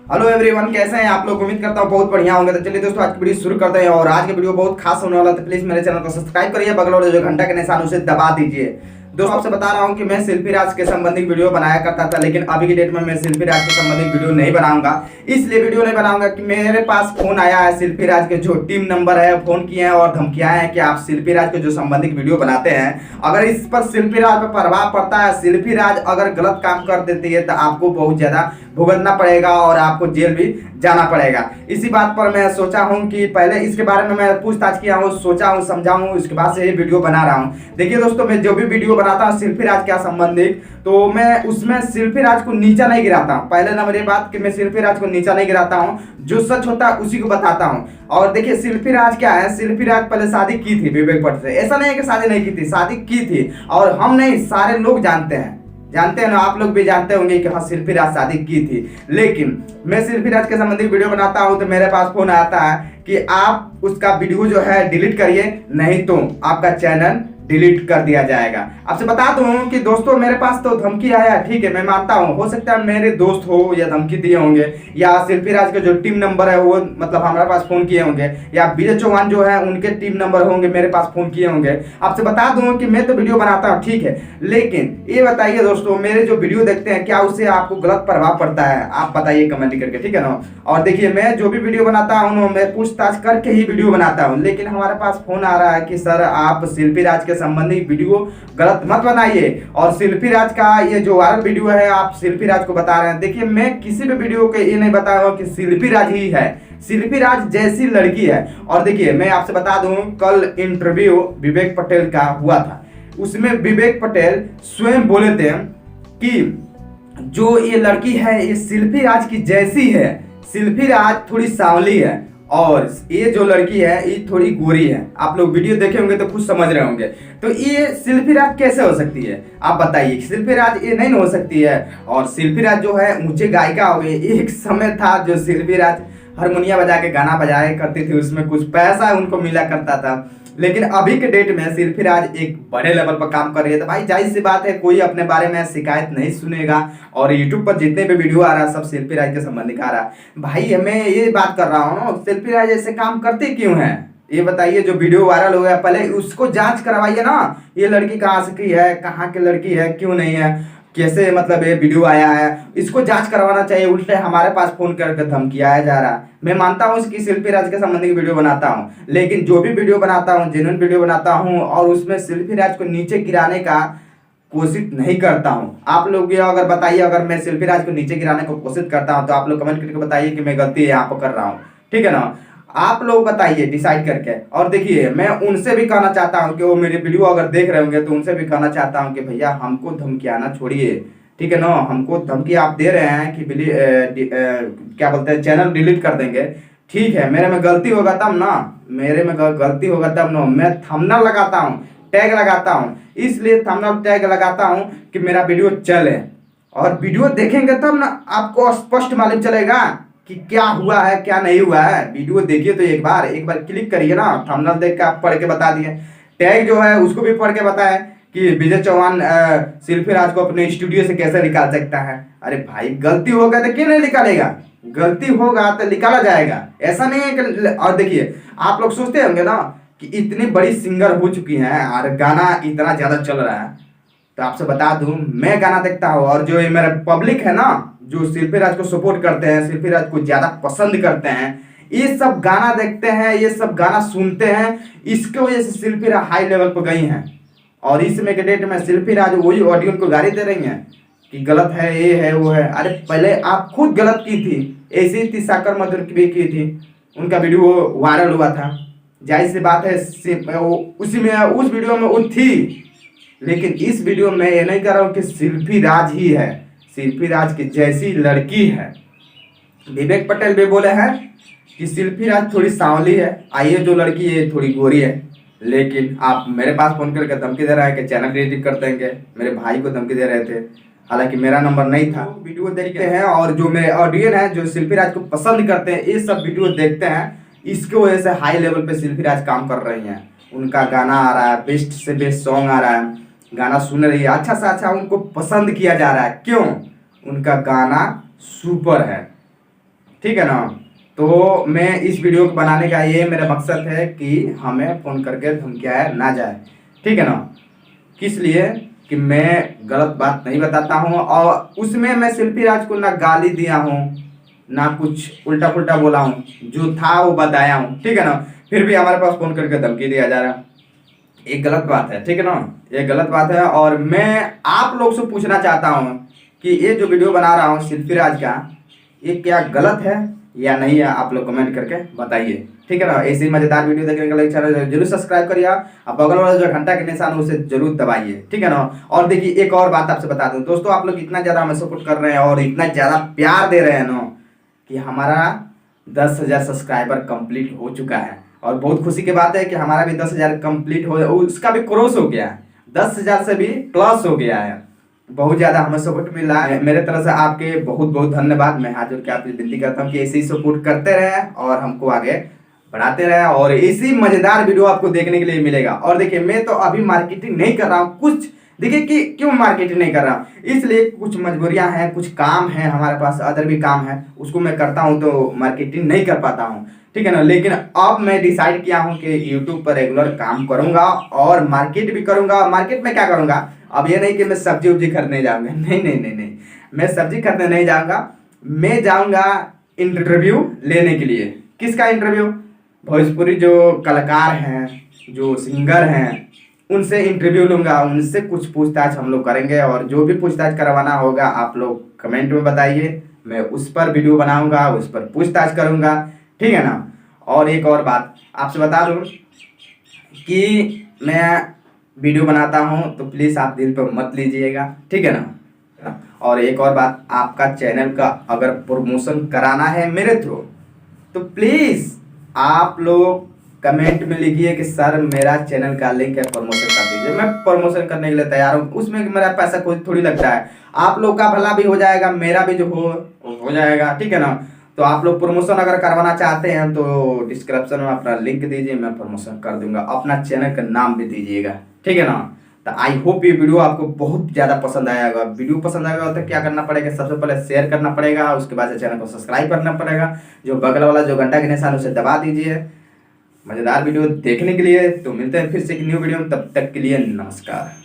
Hello everyone, कैसे हैं आप लोग। उम्मीद करता हूँ बहुत बढ़िया होंगे। तो चलिए दोस्तों, आज की वीडियो शुरू करते हैं। और आज की वीडियो बहुत खास होने वाला है, तो प्लीज मेरे चैनल को सब्सक्राइब करिए, बगल वाले जो घंटा के निशान उसे दबा दीजिए। दोस्तों, आपसे बता रहा हूँ कि मैं शिल्पी राज के संबंधित वीडियो बनाया करता था, लेकिन अभी की डेट में मैं शिल्पी राज के संबंधित वीडियो नहीं बनाऊंगा। इसलिए वीडियो नहीं बनाऊंगा कि मेरे पास फोन आया है शिल्पी राज के जो टीम नंबर है, फोन किए हैं और धमकियां हैं कि आप शिल्पी राज के जो संबंधित वीडियो बनाते हैं, अगर इस पर शिल्पी राज पर प्रभाव पड़ता है, शिल्पी राज अगर गलत काम कर देती है, तो आपको बहुत ज्यादा भुगतना पड़ेगा और आपको जेल भी जाना पड़ेगा। इसी बात पर मैं सोचा हूं कि पहले इसके बारे में मैं पूछताछ किया हूं, सोचा हूं, समझा हूं, उसके बाद से ये वीडियो बना रहा हूं। देखिए दोस्तों, मैं जो भी वीडियो बनाता हूं शिल्पी राज के संबंधित, तो मैं उसमें शिल्पी राज को नीचा नहीं गिराता हूं। पहले नंबर ये बात कि मैं शिल्पी राज को नीचा नहीं गिराता हूं, जो सच होता है उसी को बताता हूं। और देखिए शिल्पी राज क्या है, शिल्पी राज पहले शादी की थी विवेक भट्ट से। ऐसा नहीं है कि शादी नहीं की थी, शादी की थी। और हम नहीं, सारे लोग जानते हैं ना, आप लोग भी जानते होंगे कि हाँ शिल्पी राज शादी की थी। लेकिन मैं शिल्पी राज के संबंधित वीडियो बनाता हूं तो मेरे पास फोन आता है कि आप उसका वीडियो जो है डिलीट करिए, नहीं तो आपका चैनल डिलीट कर दिया जाएगा। आपसे बता दूं कि दोस्तों, मेरे पास तो धमकी आया, ठीक है, मैं मानता हूं, हो सकता है मेरे दोस्त हो या धमकी दिए होंगे, या शिल्पी राज के जो टीम नंबर है वो मतलब हमारे पास फोन किए होंगे, या विजय चौहान जो है उनके टीम नंबर होंगे, मेरे पास फोन किए होंगे। आपसे बता दूं कि मैं तो वीडियो बनाता हूं, ठीक है, लेकिन ये बताइए दोस्तों, मेरे जो वीडियो देखते हैं क्या उससे आपको गलत प्रभाव पड़ता है? आप बताइए कमेंट करके, ठीक है ना। और देखिए, मैं जो भी वीडियो बनाता हूं मैं पूछताछ करके ही वीडियो बनाता हूं, लेकिन हमारे पास फोन आ रहा है कि सर आप शिल्पी राज के संबंधित वीडियो गलत मत बनाइए, और शिल्पी राज का ये जो वायरल वीडियो है आप शिल्पी राज को बता रहे हैं। देखिए, मैं किसी भी वीडियो के ये नहीं बता रहा हूं कि शिल्पी राज ही है, शिल्पी राज जैसी लड़की है। और देखिए, मैं आपसे बता दूं, कल इंटरव्यू विवेक पटेल का हुआ था, उसमें विवेक पटेल स्वयं बोले थे कि जो ये लड़की है ये शिल्पी राज की जैसी है। शिल्पी राज थोड़ी सांवली है और ये जो लड़की है ये थोड़ी गोरी है। आप लोग वीडियो देखे होंगे तो खुद समझ रहे होंगे। तो ये शिल्पी राज कैसे हो सकती है? आप बताइए, शिल्पी राज ये नहीं हो सकती है। और शिल्पी राज जो है ऊंचे गायिका हो गई। एक समय था जो शिल्पी राज हारमोनिया बजा के गाना बजाया करती थी, उसमें कुछ पैसा उनको मिला करता था। लेकिन अभी के डेट में शिल्पी राज एक बड़े लेवल पर काम कर रही है, तो भाई जाहिर सी बात है कोई अपने बारे में शिकायत नहीं सुनेगा। और यूट्यूब पर जितने भी वीडियो आ रहा है सब शिल्पी राज के संबंधित आ रहा है। भाई मैं ये बात कर रहा हूँ ना, शिल्पी राज ऐसे काम करते क्यों है ये बताइए। जो वीडियो वायरल हो गया, पहले उसको जांच करवाइए ना, ये लड़की कहाँ से की है, कहाँ की लड़की है, क्यों नहीं है, कैसे मतलब ये वीडियो आया है, इसको जांच करवाना चाहिए। उल्टे हमारे पास फोन करके धमकियाया जा रहा है। मैं मानता हूँ कि शिल्पी राज के संबंधित वीडियो बनाता हूँ, लेकिन जो भी वीडियो बनाता हूँ जेन्युइन वीडियो बनाता हूँ, और उसमें शिल्पी राज को नीचे गिराने का कोशिश नहीं करता हूँ। आप लोग ये अगर बताइए, अगर मैं शिल्पी राज को नीचे गिराने की कोशिश करता हूँ तो आप लोग कमेंट करके बताइए कि मैं गलती यहाँ पर कर रहा हूँ, ठीक है ना। आप लोग बताइए डिसाइड करके। और देखिए, मैं उनसे भी कहना चाहता हूँ कि वो मेरे वीडियो अगर देख रहे होंगे तो उनसे भी कहना चाहता हूँ कि भैया हमको धमकियाना छोड़िए, ठीक है ना। हमको धमकी आप दे रहे हैं कि क्या बोलते हैं, चैनल डिलीट कर देंगे, ठीक है, मेरे में गलती होगा तब ना, मेरे में गलती होगा तब ना। मैं थंबनेल लगाता हूँ, टैग लगाता हूँ, इसलिए थंबनेल टैग लगाता हूँ कि मेरा वीडियो चले, और वीडियो देखेंगे तब ना आपको स्पष्ट मालूम चलेगा कि क्या हुआ है क्या नहीं हुआ है। वीडियो देखिए तो एक बार क्लिक करिए ना, थंबनेल देख के आप पढ़ के बता दिए, टैग जो है उसको भी पढ़ के बताएं कि विजय चौहान शिल्पी राज को अपने स्टूडियो से कैसे निकाल सकता है। अरे भाई, गलती होगा तो क्यों नहीं निकालेगा, गलती होगा तो निकाला जाएगा, ऐसा नहीं है कि। और देखिए, आप लोग सोचते होंगे ना कि इतनी बड़ी सिंगर हो चुकी हैं और गाना इतना ज्यादा चल रहा है, तो आपसे बता दूं, मैं गाना देखता हूँ, और जो ये मेरा पब्लिक है ना, जो शिल्पी राज को सपोर्ट करते हैं, शिल्पी राज को ज्यादा पसंद करते हैं, ये सब गाना देखते हैं, ये सब गाना सुनते हैं, इसके वजह से शिल्पी राज हाई लेवल पर गई हैं। और इस समय के डेट में शिल्पी राज वही ऑडियंस को गाली दे रही हैं कि गलत है, ये है, वो है। अरे पहले आप खुद गलत की थी, ऐसी ही साकर मधुर भी की थी, उनका वीडियो वायरल हुआ था, जाहिर सी बात है उसी में उस वीडियो में वो थी। लेकिन इस वीडियो में ये नहीं कर रहा हूँ कि शिल्पी राज ही है, शिल्पी राज की जैसी लड़की है। विवेक पटेल भी बोले हैं कि शिल्पी राज थोड़ी सांवली है, आइए जो लड़की है थोड़ी गोरी है। लेकिन आप मेरे पास फोन करके धमकी दे रहा है कि चैनल डिलीट कर देंगे। मेरे भाई को धमकी दे रहे थे, हालांकि मेरा नंबर नहीं था। वीडियो देखते हैं और जो मेरे ऑडियंस हैं जो शिल्पी राज को पसंद करते हैं, ये सब वीडियो देखते हैं, इसकी वजह से हाई लेवल पे शिल्पी राज काम कर रही हैं। उनका गाना आ रहा है, बेस्ट से बेस्ट सॉन्ग आ रहा है, गाना सुन रही है, अच्छा से अच्छा उनको पसंद किया जा रहा है। क्यों? उनका गाना सुपर है। ठीक है ना। तो मैं इस वीडियो को बनाने का ये मेरा मकसद है कि हमें फ़ोन करके धमकियाया ना जाए, ठीक है ना। किस लिए कि मैं गलत बात नहीं बताता हूँ और उसमें मैं शिल्पी राज को ना गाली दिया हूँ ना कुछ उल्टा पुल्टा बोला हूँ, जो था वो बताया हूँ, ठीक है ना। फिर भी हमारे पास फ़ोन करके धमकी दिया जा रहा है, ये गलत बात है, ठीक है ना। ये गलत बात है और मैं आप लोग से पूछना चाहता हूँ कि ये जो वीडियो बना रहा हूँ शिल्पी राज का, ये क्या गलत है या नहीं है, आप लोग कमेंट करके बताइए, ठीक है ना। ऐसी मजेदार वीडियो देखने के लिए चैनल जरूर सब्सक्राइब करिए और बगल वाला जो घंटा के निशान उसे जरूर दबाइए, ठीक है ना। और देखिए एक और बात आपसे बता दूं दोस्तों, आप लोग इतना ज़्यादा हमें सपोर्ट कर रहे हैं और इतना ज़्यादा प्यार दे रहे हैं ना कि हमारा 10,000 सब्सक्राइबर कंप्लीट हो चुका है। और बहुत खुशी की बात है कि हमारा भी 10,000 कंप्लीट हो, उसका भी क्रॉस हो गया है, 10,000 से भी प्लस हो गया है। बहुत ज़्यादा हमें सपोर्ट मिला है, मेरे तरफ से आपके बहुत बहुत धन्यवाद। मैं हाथ जोड़ के आपसे विनती करता हूँ कि ऐसे ही सपोर्ट करते रहें और हमको आगे बढ़ाते रहें और इसी मज़ेदार वीडियो आपको देखने के लिए मिलेगा। और देखिए मैं तो अभी मार्केटिंग नहीं कर रहा हूँ कुछ, देखिए कि क्यों मार्केटिंग नहीं कर रहा हूँ, इसलिए कुछ मजबूरियां हैं, कुछ काम है हमारे पास, अदर भी काम है, उसको मैं करता हूँ तो मार्केटिंग नहीं कर पाता हूँ, ठीक है ना। लेकिन अब मैं डिसाइड किया हूँ कि यूट्यूब पर रेगुलर काम करूँगा और मार्केट भी करूँगा। मार्केट में क्या करूँगा, अब ये नहीं कि मैं सब्जी उब्जी खरीदने जाऊँगा, नहीं नहीं नहीं नहीं, मैं सब्जी खरीदने नहीं जाऊँगा, मैं जाऊँगा इंटरव्यू लेने के लिए। किसका इंटरव्यू, भोजपुरी जो कलाकार हैं, जो सिंगर हैं, उनसे इंटरव्यू लूंगा, उनसे कुछ पूछताछ हम लोग करेंगे और जो भी पूछताछ करवाना होगा आप लोग कमेंट में बताइए, मैं उस पर वीडियो बनाऊंगा, उस पर पूछताछ करूंगा, ठीक है ना। और एक और बात आपसे बता दूं कि मैं वीडियो बनाता हूं तो प्लीज़ आप दिल पर मत लीजिएगा, ठीक है ना। और एक और बात, आपका चैनल का अगर प्रमोशन कराना है मेरे थ्रू तो प्लीज़ आप लोग कमेंट में लिखिए कि सर मेरा चैनल का लिंक है, प्रमोशन कर दीजिए। मैं प्रमोशन करने के लिए तैयार हूँ, उसमें मेरा पैसा कोई थोड़ी लगता है, आप लोग का भला भी हो जाएगा, मेरा भी जो हो जाएगा, ठीक है ना। तो आप लोग प्रमोशन अगर करवाना चाहते हैं तो डिस्क्रिप्शन में अपना लिंक दीजिए, मैं प्रमोशन कर दूंगा, अपना चैनल का नाम भी दीजिएगा, ठीक है ना। तो आई होप ये वीडियो आपको बहुत ज़्यादा पसंद आया होगा। वीडियो पसंद आएगा तो क्या करना पड़ेगा, सबसे पहले शेयर करना पड़ेगा, उसके बाद से चैनल को सब्सक्राइब करना पड़ेगा, जो बगल वाला जो घंटा के निशान उसे दबा दीजिए मज़ेदार वीडियो देखने के लिए। तो मिलते हैं फिर से एक न्यू वीडियो में, तब तक के लिए नमस्कार।